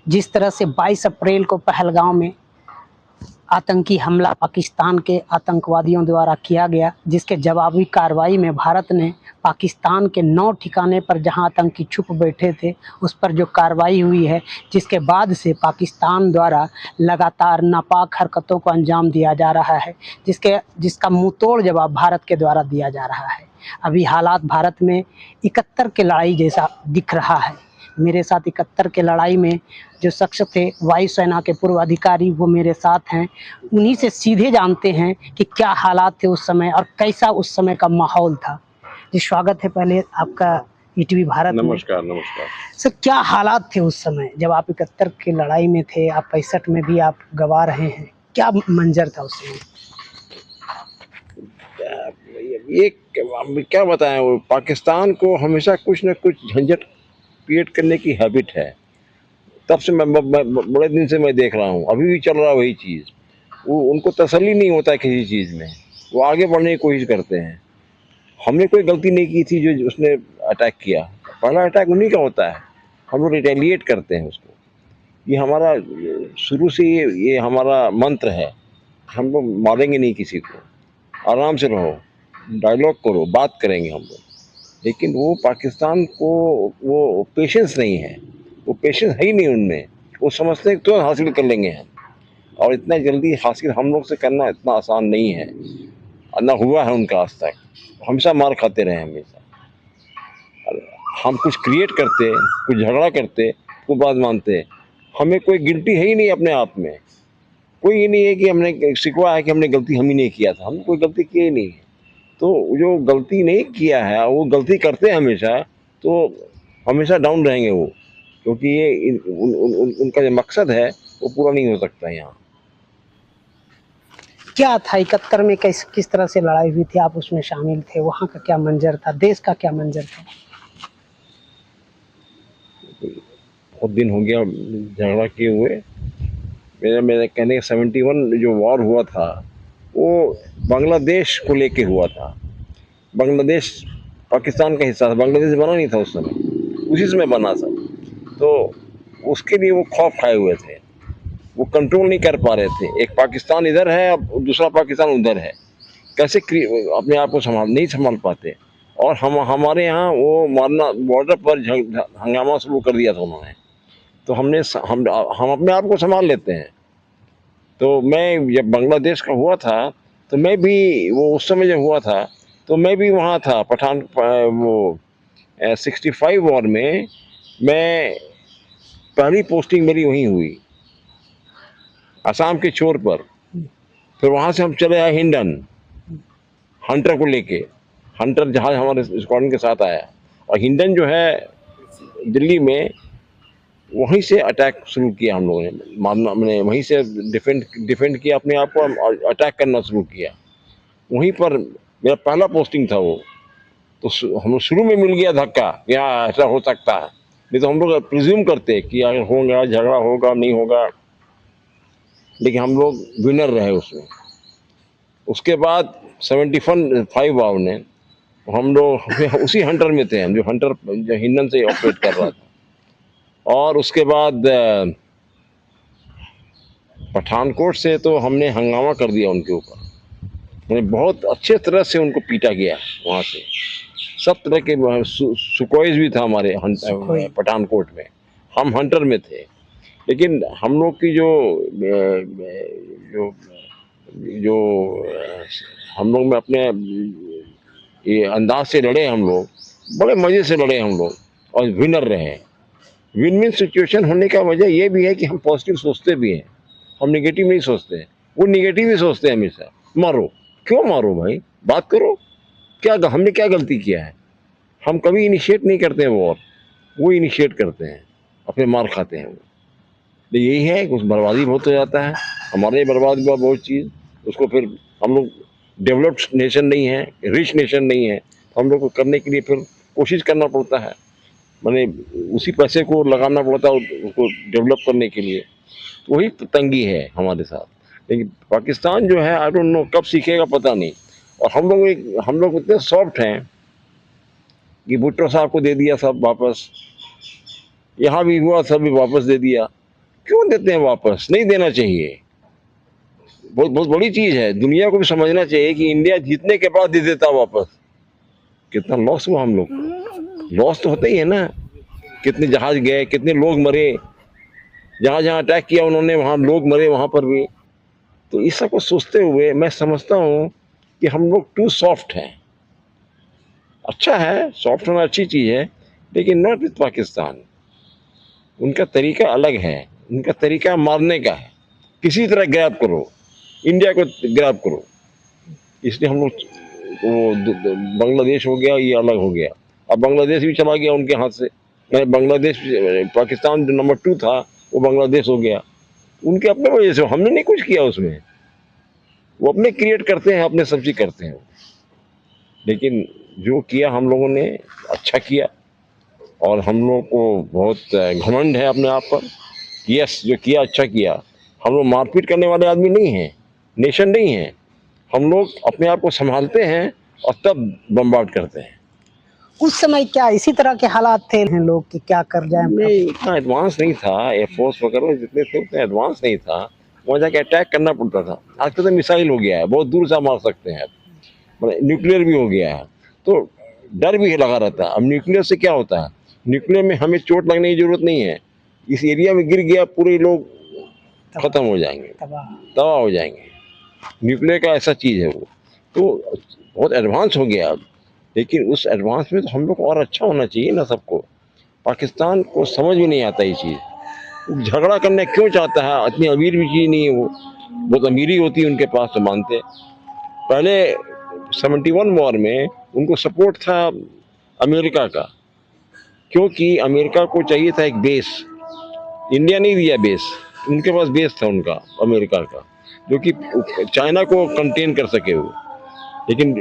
जिस तरह से 22 अप्रैल को पहलगाम में आतंकी हमला पाकिस्तान के आतंकवादियों द्वारा किया गया, जिसके जवाबी कार्रवाई में भारत ने पाकिस्तान के 9 ठिकाने पर जहां आतंकी छुप बैठे थे उस पर जो कार्रवाई हुई है, जिसके बाद से पाकिस्तान द्वारा लगातार नापाक हरकतों को अंजाम दिया जा रहा है, जिसका मुंहतोड़ जवाब भारत के द्वारा दिया जा रहा है। अभी हालात भारत में 71 के लड़ाई जैसा दिख रहा है। मेरे साथ 71 के लड़ाई में जो शख्स थे वायुसेना के पूर्व अधिकारी, वो मेरे साथ हैं। उन्हीं से सीधे जानते हैं कि क्या हालात थे उस समय और कैसा उस समय का माहौल था। जी, स्वागत है पहले आपका ईटीवी भारत में। नमस्कार नमस्कार सर, क्या हालात थे उस समय जब आप 71 की लड़ाई में थे? आप 65 में भी आप गंवा रहे हैं, क्या मंजर था उस समय? ये क्या बताएं, वो पाकिस्तान को हमेशा कुछ न कुछ झंझट क्रिएट करने की हैबिट है। तब से मैं बड़े दिन से मैं देख रहा हूँ, अभी भी चल रहा है वही चीज़। वो उनको तसल्ली नहीं होता है किसी चीज़ में, वो आगे बढ़ने की कोशिश करते हैं। हमने कोई गलती नहीं की थी जो उसने अटैक किया। पहला अटैक उन्हीं का होता है, हम लोग रिटेलिएट करते हैं उसको। ये हमारा शुरू से ये हमारा मंत्र है, हम लोग मारेंगे नहीं किसी को, आराम से रहो, डायलॉग करो, बात करेंगे हम लोग। लेकिन वो पाकिस्तान को वो पेशेंस नहीं है, वो पेशेंस है ही नहीं उनमें। वो समझते हैं तुरंत हासिल कर लेंगे हम, और इतना जल्दी हासिल हम लोग से करना इतना आसान नहीं है, ना हुआ है उनका आज तक। हमेशा मार खाते रहे हमेशा। हम कुछ क्रिएट करते, कुछ झगड़ा करते, वो बात मानते। हमें कोई गिल्टी है ही नहीं अपने आप में, कोई ये नहीं है कि हमने शिकवा है कि हमने गलती हम ही नहीं किया था। हमने कोई गलती की ही नहीं है। तो जो गलती नहीं किया है वो गलती करते हैं हमेशा, तो हमेशा डाउन रहेंगे वो, क्योंकि ये उनका जो मकसद है वो पूरा नहीं हो सकता यहाँ। क्या था 71 में, किस तरह से लड़ाई हुई थी? आप उसमें शामिल थे, वहाँ का क्या मंजर था, देश का क्या मंजर था? बहुत दिन हो गया झगड़ा किए हुए। मेरे कहने 71 जो वॉर हुआ था वो बांग्लादेश को लेके हुआ था। बांग्लादेश पाकिस्तान का हिस्सा था, बांग्लादेश बना नहीं था उस समय, उसी समय बना था। तो उसके लिए वो खौफ खाए हुए थे, वो कंट्रोल नहीं कर पा रहे थे। एक पाकिस्तान इधर है, अब दूसरा पाकिस्तान उधर है, कैसे अपने आप को नहीं संभाल पाते। और हमारे यहाँ वो मारना, बॉर्डर पर हंगामा शुरू कर दिया था उन्होंने। तो हम अपने आप को संभाल लेते हैं। तो मैं जब बांग्लादेश का हुआ था तो मैं भी, वो उस समय जब हुआ था तो मैं भी वहाँ था वो 65 वॉर में। मैं पहली पोस्टिंग मेरी वहीं हुई, असम के छोर पर। फिर वहाँ से हम चले आए हिंडन, हंटर को लेके। हंटर जहाज हमारे स्क्वाड्रन के साथ आया, और हिंडन जो है दिल्ली में, वहीं से अटैक शुरू किया हम लोगों ने। मारना, मैंने वहीं से डिफेंड किया अपने आप को, अटैक करना शुरू किया। वहीं पर मेरा पहला पोस्टिंग था वो। तो हम शुरू में मिल गया धक्का, यहाँ ऐसा हो सकता है। नहीं तो हम लोग प्रिज्यूम करते कि अगर होगा, झगड़ा होगा, नहीं होगा। लेकिन हम लोग विनर रहे उसमें। उसके बाद 75 वाव ने हम लोग उसी हंटर में थे, जो हिंडन से ऑपरेट कर रहा था। और उसके बाद पठानकोट से तो हमने हंगामा कर दिया उनके ऊपर। बहुत अच्छे तरह से उनको पीटा गया वहाँ से। सब तरह के सुकोइज भी था हमारे पठानकोट में। हम हंटर में थे, लेकिन हम लोग की जो जो हम लोग में अपने ये अंदाज से लड़े हम लोग, बड़े मज़े से लड़े हम लोग, और विनर रहे। विन विन सिचुएशन होने का वजह ये भी है कि हम पॉजिटिव सोचते भी हैं, हम नेगेटिव नहीं सोचते हैं। वो नेगेटिव ही सोचते हैं हमेशा। मारो, क्यों मारो भाई, बात करो, क्या हमने क्या गलती किया है? हम कभी इनिशिएट नहीं करते हैं वॉर, वो इनिशिएट करते हैं, अपने मार खाते हैं वो। तो यही है, कुछ बर्बादी बहुत हो जाता है, हमारे बर्बाद हुआ बहुत चीज़। उसको फिर हम लोग डेवलप्ड नेशन नहीं है, रिच नेशन नहीं है, तो हम लोग को करने के लिए फिर कोशिश करना पड़ता है, मैंने उसी पैसे को लगाना पड़ता है उसको डेवलप करने के लिए। तो वही तंगी है हमारे साथ। लेकिन पाकिस्तान जो है, आई डोंट नो कब सीखेगा पता नहीं। और हम लोग इतने सॉफ्ट हैं कि भुट्टो साहब को दे दिया सब वापस, यहाँ भी हुआ सब भी वापस दे दिया। क्यों देते हैं वापस? नहीं देना चाहिए। बहुत बहुत बड़ी चीज है, दुनिया को भी समझना चाहिए कि इंडिया जीतने के बाद दे देता वापस। कितना लॉस हुआ हम लोग को, लॉस तो होता ही है ना। कितने जहाज गए, कितने लोग मरे, जहां जहां अटैक किया उन्होंने वहां लोग मरे, वहां पर भी। तो इस सब को सोचते हुए मैं समझता हूँ कि हम लोग टू सॉफ्ट हैं। अच्छा है, सॉफ्ट होना अच्छी चीज है, लेकिन नॉट विथ पाकिस्तान। उनका तरीका अलग है, उनका तरीका मारने का है। किसी तरह ग्रैब करो, इंडिया को ग्रैब करो। इसलिए हम लोग बांग्लादेश हो गया, ये अलग हो गया। अब बांग्लादेश भी चला गया उनके हाथ से। मैं बांग्लादेश, पाकिस्तान जो नंबर 2 था वो बांग्लादेश हो गया उनके अपने वजह से। हमने नहीं कुछ किया उसमें, वो अपने क्रिएट करते हैं, अपने सब्जी करते हैं। लेकिन जो किया हम लोगों ने अच्छा किया, और हम लोग को बहुत घमंड है अपने आप पर। यस, जो किया अच्छा किया। हम लोग मारपीट करने वाले आदमी नहीं हैं, नेशन नहीं है। हम लोग अपने आप को संभालते हैं और तब बम्बार्ड करते हैं। उस समय क्या इसी तरह के हालात थे लोग कि क्या कर जाए? नहीं, इतना एडवांस नहीं था, एयरफोर्स वगैरह जितने थे उतना एडवांस नहीं था। वहाँ जाके अटैक करना पड़ता था। आजकल तो मिसाइल हो गया है, बहुत दूर से मार सकते हैं, मतलब न्यूक्लियर भी हो गया है, तो डर भी लगा रहता है। अब न्यूक्लियर से क्या होता है, न्यूक्लियर में हमें चोट लगने की जरूरत नहीं है। इस एरिया में गिर गया, पूरे लोग खत्म हो जाएंगे, तबाह हो जाएंगे। न्यूक्लियर का ऐसा चीज़ है वो। तो बहुत एडवांस हो गया अब, लेकिन उस एडवांस में तो हम लोग को और अच्छा होना चाहिए ना सबको। पाकिस्तान को समझ में नहीं आता ये चीज़, झगड़ा करने क्यों चाहता है? इतनी अमीर भी चीज़ नहीं है वो, बहुत अमीरी होती है उनके पास तो मानते। पहले 71 वॉर में उनको सपोर्ट था अमेरिका का, क्योंकि अमेरिका को चाहिए था एक बेस। इंडिया नहीं दिया बेस, उनके पास बेस था उनका, अमेरिका का, जो कि चाइना को कंटेन कर सके वो। लेकिन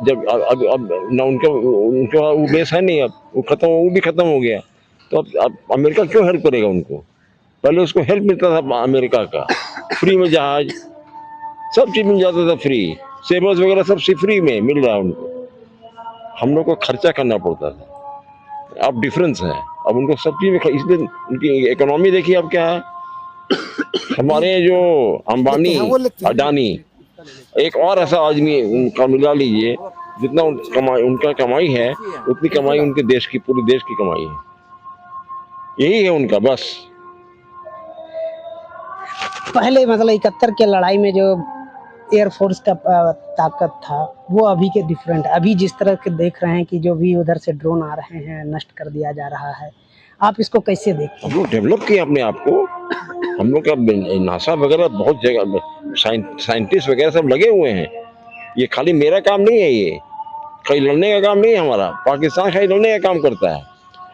जब अब ना उनका उनका वो बेस है नहीं, अब वो खत्म, वो भी खत्म हो गया। तो अब अमेरिका क्यों हेल्प करेगा उनको? पहले उसको हेल्प मिलता था अमेरिका का, फ्री में जहाज, सब चीज मिल जाता था फ्री, सेबर्स वगैरह सब फ्री में मिल रहा है उनको। हम लोग को खर्चा करना पड़ता था। अब डिफरेंस है, अब उनको सब चीज में, इसलिए उनकी इकोनॉमी देखिए अब क्या है। हमारे जो अंबानी, अडानी, एक और ऐसा आदमी उनका मिला लीजिए, जितना उनका कमाई है उतनी कमाई उनके देश की, पूरे देश की कमाई है। यही है उनका बस। पहले मतलब 71 के लड़ाई में जो एयरफोर्स का ताकत था वो अभी के डिफरेंट। अभी जिस तरह के देख रहे हैं कि जो भी उधर से ड्रोन आ रहे हैं, नष्ट कर दिया जा रहा है, आप इसको कैसे देखते हैं? हम लोग डेवलप किए अपने आप को। हम लोग का नासा वगैरह बहुत जगह साइंटिस्ट वगैरह सब लगे हुए हैं। ये खाली मेरा काम नहीं है, ये खाली लड़ने का काम नहीं है हमारा। पाकिस्तान खाली लड़ने का काम करता है,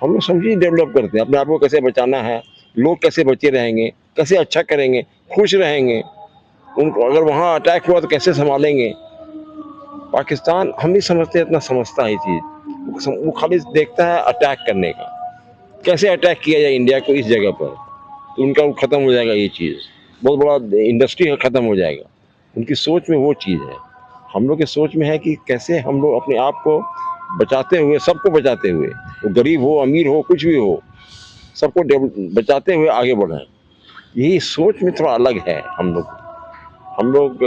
हम लोग सब चीज डेवलप करते हैं। अपने आप को कैसे बचाना है, लोग कैसे बचे रहेंगे, कैसे अच्छा करेंगे, खुश रहेंगे, उनको अगर वहाँ अटैक हुआ तो कैसे संभालेंगे। पाकिस्तान हम नहीं समझते, इतना समझता है ये चीज़। वो खाली देखता है अटैक करने का, कैसे अटैक किया जाए इंडिया को इस जगह पर, तो उनका वो ख़त्म हो जाएगा। ये चीज़ बहुत बड़ा इंडस्ट्री ख़त्म हो जाएगा। उनकी सोच में वो चीज़ है। हम लोग की सोच में है कि कैसे हम लोग अपने आप को बचाते हुए, सबको बचाते हुए, वो गरीब हो अमीर हो कुछ भी हो, सबको बचाते हुए आगे बढ़ें। यही सोच में थोड़ा अलग है हम लोग। हम लोग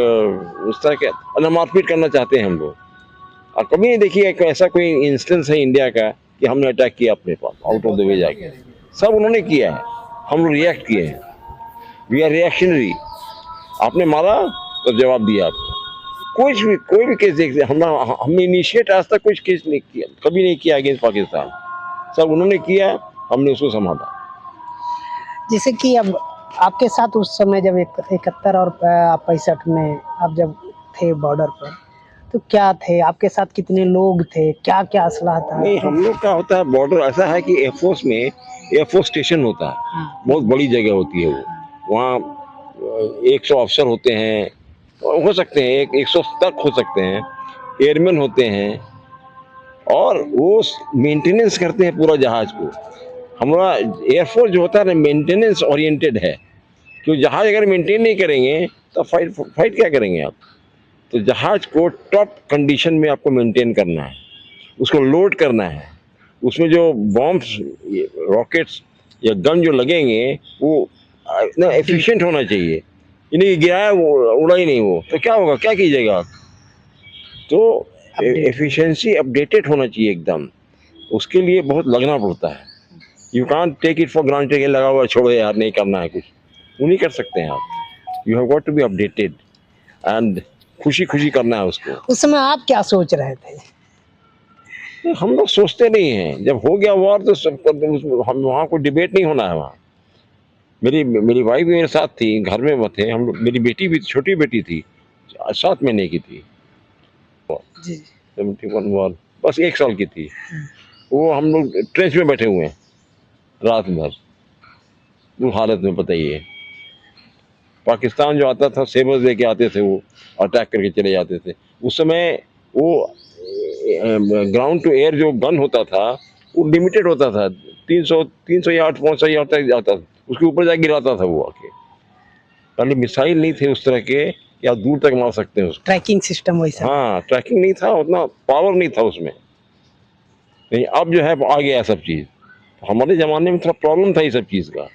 उस तरह के मारपीट करना चाहते हैं हम लोग। और कभी नहीं देखिए ऐसा कोई इंस्टेंस है इंडिया का कि हमने अटैक किया अपने pass out of the way जाके। सब उन्होंने किया है, हम लोग रिएक्ट किए हैं। We are reactionary. आपने मारा तो जवाब दिया आपको। कोई भी केस देखते हमने इनिशिएट आज तक कुछ केस नहीं किया, कभी नहीं किया अगेंस्ट पाकिस्तान। सब उन्होंने किया, हमने उसको संभाला। जैसे कि अब आपके साथ उस समय जब 71 और 65 में आप जब थे बॉर्डर पर, तो क्या थे आपके साथ, कितने लोग थे, क्या क्या असला था? नहीं, हम लोग का होता है बॉर्डर ऐसा है कि एयरफोर्स में एयरफोर्स स्टेशन होता है। बहुत बड़ी जगह होती है वो। वहाँ 100 अफसर होते हैं, हो सकते हैं 100 तक हो सकते हैं, एयरमैन होते हैं, और वो मेंटेनेंस करते हैं पूरा जहाज को। हमारा एयरफोर्स जो होता है ना, मेंटेनेंस ओरिएंटेड है। क्यों, जहाज अगर मेंटेन नहीं करेंगे तो फाइट क्या करेंगे आप? तो जहाज को टॉप कंडीशन में आपको मेंटेन करना है, उसको लोड करना है। उसमें जो बॉम्ब्स, रॉकेट्स या गन जो लगेंगे वो ना एफिशिएंट होना चाहिए। इन्हें गिराया उड़ा ही नहीं वो, तो क्या होगा, क्या कीजिएगा आप? तो एफिशिएंसी अपडेटेड होना चाहिए एकदम, उसके लिए बहुत लगना पड़ता है। You can't take it for granted, ये लगा हुआ छोड़ो यार नहीं करना है कुछ, वो नहीं कर सकते हैं आप। You have got to be updated and खुशी खुशी करना है उसको। उस समय आप क्या सोच रहे थे? हम लोग सोचते नहीं हैं, जब हो गया वॉर तो हम वहाँ कोई डिबेट नहीं होना है। वहाँ मेरी वाइफ भी मेरे साथ थी, घर में वो थे हम लोग, मेरी बेटी भी, छोटी बेटी थी 7 महीने की थी, जी 71 वॉर, बस 1 साल की थी। वो हम लोग ट्रेंच में बैठे हुए हैं रात भर, वो हालत में बताइए। पाकिस्तान जो आता था सेबर्स लेके आते थे, वो अटैक करके चले जाते थे। उस समय वो ग्राउंड टू एयर जो गन होता था वो लिमिटेड होता था, 300 यार्ड 500 यार्ड तक जाता था, उसके ऊपर जाके गिराता था वो आके। पहले मिसाइल नहीं थे उस तरह के कि आप दूर तक मार सकते हैं उसको। ट्रैकिंग सिस्टम वैसा। हाँ, ट्रैकिंग नहीं था, उतना पावर नहीं था उसमें। नहीं, अब जो है आ गया सब चीज़। हमारे ज़माने में थोड़ा प्रॉब्लम था ये सब चीज़ का।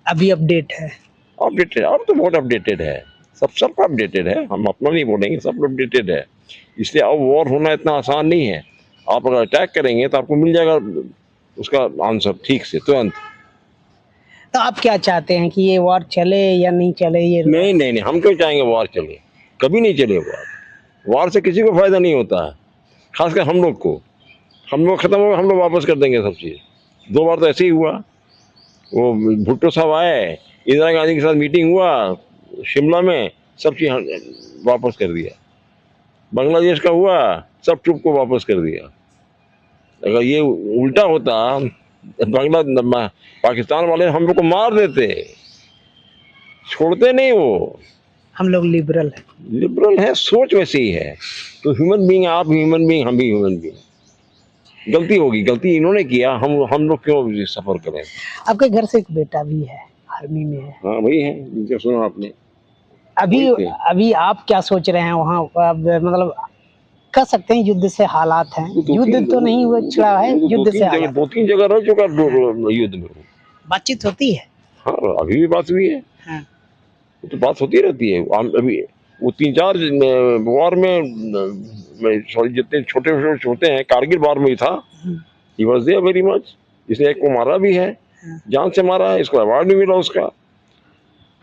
अभी अपडेट है। अपडेटेड, अब तो बहुत अपडेटेड है, सब अपडेटेड है, हम अपना नहीं बोलेंगे, सब अपडेटेड है। इसलिए अब वॉर होना इतना आसान नहीं है। आप अगर अटैक करेंगे तो आपको मिल जाएगा उसका आंसर ठीक से तुरंत। तो आप क्या चाहते हैं कि ये वॉर चले या नहीं चले? ये नहीं, हम क्यों चाहेंगे वॉर चले? कभी नहीं चले वॉर। वॉर से किसी को फायदा नहीं होता है, खासकर हम लोग को। हम लोग खत्म होगा, हम लोग वापस कर देंगे सब चीज़। 2 बार तो ऐसे ही हुआ। वो भुट्टो साहब आए, इंदिरा गांधी के साथ मीटिंग हुआ शिमला में, सब चीज़ वापस कर दिया। बांग्लादेश का हुआ, सब ट्रूप को वापस कर दिया। अगर ये उल्टा होता, पाकिस्तान वाले हम लोग को मार देते, छोड़ते नहीं वो। हम लोग लिबरल है। लिबरल है, सोच वैसी ही है। तो ह्यूमन बीइंग, आप ह्यूमन बीइंग, हम भी ह्यूमन बीइंग। गलती होगी, गलती इन्होंने किया, हम लोग क्यों सफर करें? आपके घर से एक बेटा भी है, आर्मी में है। हाँ वही है, जो सुना आपने। अभी वही थे। अभी आप क्या सोच रहे हैं वहाँ? मतलब कह सकते हैं युद्ध से हालात हैं। युद्ध तो नहीं हुआ चला है, युद्ध से हालात। 2-3 जगह रह चुका युद्ध में। बातचीत होती है। हाँ, अभी भी बात हुई है। हाँ। तो बात होती रहती है। अभी वो 3-4 वॉर में सॉरी जितने छोटे होते हैं, कारगिल वॉर में ही था। He was there very much. इसने एक को मारा भी है, जान से मारा है, इसको अवार्ड भी मिला उसका।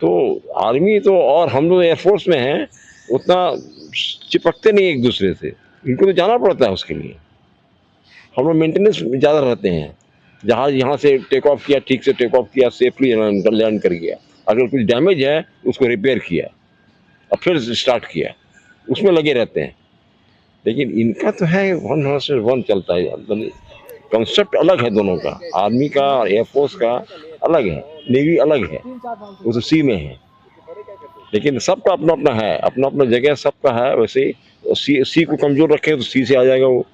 तो आर्मी तो, और हम लोग एयरफोर्स में हैं, उतना चिपकते नहीं एक दूसरे से, इनको तो जाना पड़ता है उसके लिए। हम लोग मेंटेनेंस ज़्यादा रहते हैं। जहाज यहाँ से टेक ऑफ किया, ठीक से टेक ऑफ किया, सेफली लैंड कर गया। अगर कुछ डैमेज है उसको रिपेयर किया और फिर स्टार्ट किया, उसमें लगे रहते हैं। लेकिन इनका तो है 1 चलता है। कंसेप्ट अलग है दोनों का, आर्मी का और एयरफोर्स का अलग है, नेवी अलग है, वो तो सी में है। लेकिन सबका अपना अपना है, अपना अपना जगह सबका है। वैसे ही सी को कमजोर रखें तो सी से आ जाएगा वो।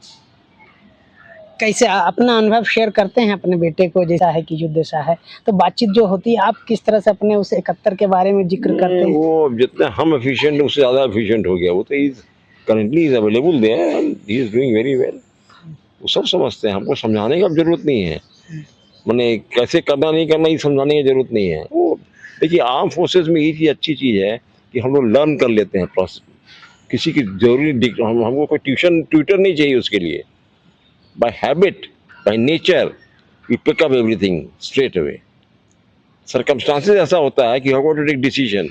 कैसे अपना अनुभव शेयर करते हैं अपने बेटे को, जैसा है कि युद्ध जैसा है, तो बातचीत जो होती है, आप किस तरह से अपने उस 71 के बारे में जिक्र करते हैं? वो जितना हम एफिशिएंट, उससे ज़्यादा एफिशिएंट हो गया वो। तो currently is available there and he is doing very well. वो सब समझते हैं, हमको समझाने का जरूरत नहीं है। मैंने कैसे करना नहीं करना ये समझाने की जरूरत नहीं है। वो देखिए, आर्म फोर्सेस में ये चीज़ अच्छी चीज़ है कि हम लोग लर्न कर लेते हैं प्रोसेस। किसी की जरूरी हमको कोई ट्यूटर नहीं चाहिए उसके लिए। By habit, by nature, we pick up everything straight away. Circumstances ऐसा होता है कि you have to take decision.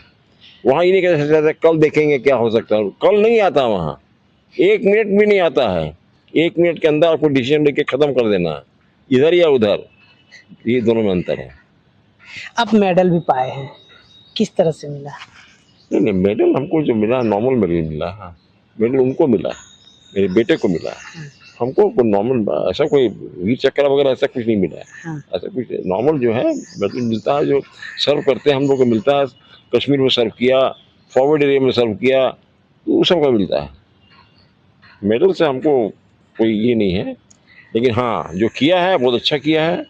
वहाँ ये नहीं कह सकते कल देखेंगे क्या हो सकता है, कल नहीं आता वहाँ, 1 मिनट भी नहीं आता है। 1 मिनट के अंदर आपको डिसीजन लेके ख़त्म कर देना है, इधर या उधर। ये दोनों में अंतर है। आप मेडल भी पाए हैं, किस तरह से मिला? नहीं, मेडल हमको जो मिला नॉर्मल मेडल मिला। हाँ, मेडल उनको मिला, मेरे बेटे को मिला। हमको नॉर्मल ऐसा कोई वीर चक्र वगैरह ऐसा कुछ नहीं मिला है। हाँ। ऐसा कुछ नॉर्मल जो है मेडल मिलता है, जो सर्व करते हैं हम लोग को मिलता है। कश्मीर में सर्व किया, फॉरवर्ड एरिया में सर्व किया, तो वो सब का मिलता है। मेडल से हमको कोई ये नहीं है। लेकिन हाँ, जो किया है बहुत अच्छा किया है,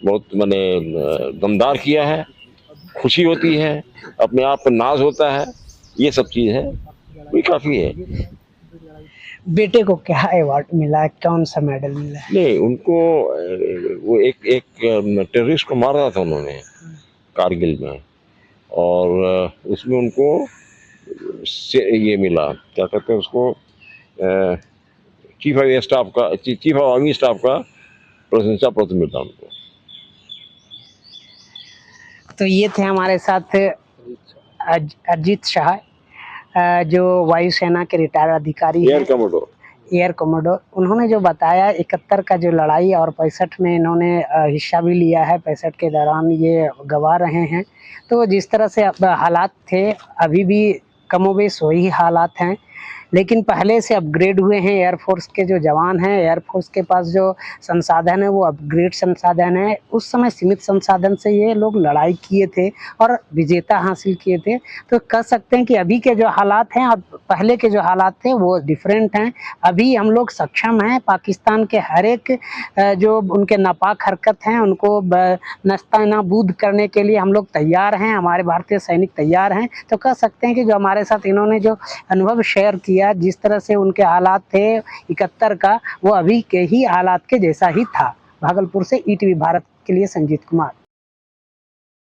बहुत मैंने दमदार किया है। खुशी होती है, अपने आप पर नाज होता है, ये सब चीज़ है, वही काफ़ी है। बेटे को क्या अवार्ड मिला, कौन सा मेडल मिला? नहीं, उनको वो एक टेररिस्ट को मारा था उन्होंने कारगिल में, और उसमें उनको ये मिला, क्या कहते हैं उसको, चीफ ऑफ स्टाफ का, चीफ ऑफ आर्मी स्टाफ का प्रशंसा पत्र मिला उनको। तो ये थे हमारे साथ अजीत शाह, जो वायुसेना के रिटायर्ड अधिकारी हैं, एयर कमोडोर। उन्होंने जो बताया 71 का जो लड़ाई और 65 में इन्होंने हिस्सा भी लिया है, 65 के दौरान ये गवा रहे हैं। तो जिस तरह से अब हालात थे, अभी भी कमोबेश वही हालात हैं, लेकिन पहले से अपग्रेड हुए हैं। एयरफोर्स के जो जवान हैं, एयरफोर्स के पास जो संसाधन है वो अपग्रेड संसाधन है। उस समय सीमित संसाधन से ये लोग लड़ाई किए थे और विजेता हासिल किए थे। तो कह सकते हैं कि अभी के जो हालात हैं और पहले के जो हालात थे वो डिफरेंट हैं। अभी हम लोग सक्षम हैं पाकिस्तान के हर एक जो उनके नापाक हरकत हैं उनको नस्तानाबूद करने के लिए हम लोग तैयार हैं, हमारे भारतीय सैनिक तैयार हैं। तो कह सकते हैं कि जो हमारे साथ इन्होंने जो अनुभव शेयर किया, जिस तरह से उनके हालात थे 71 का, वो अभी के ही हालात के जैसा ही था। भागलपुर से ईटीवी भारत के लिए संजीत कुमार।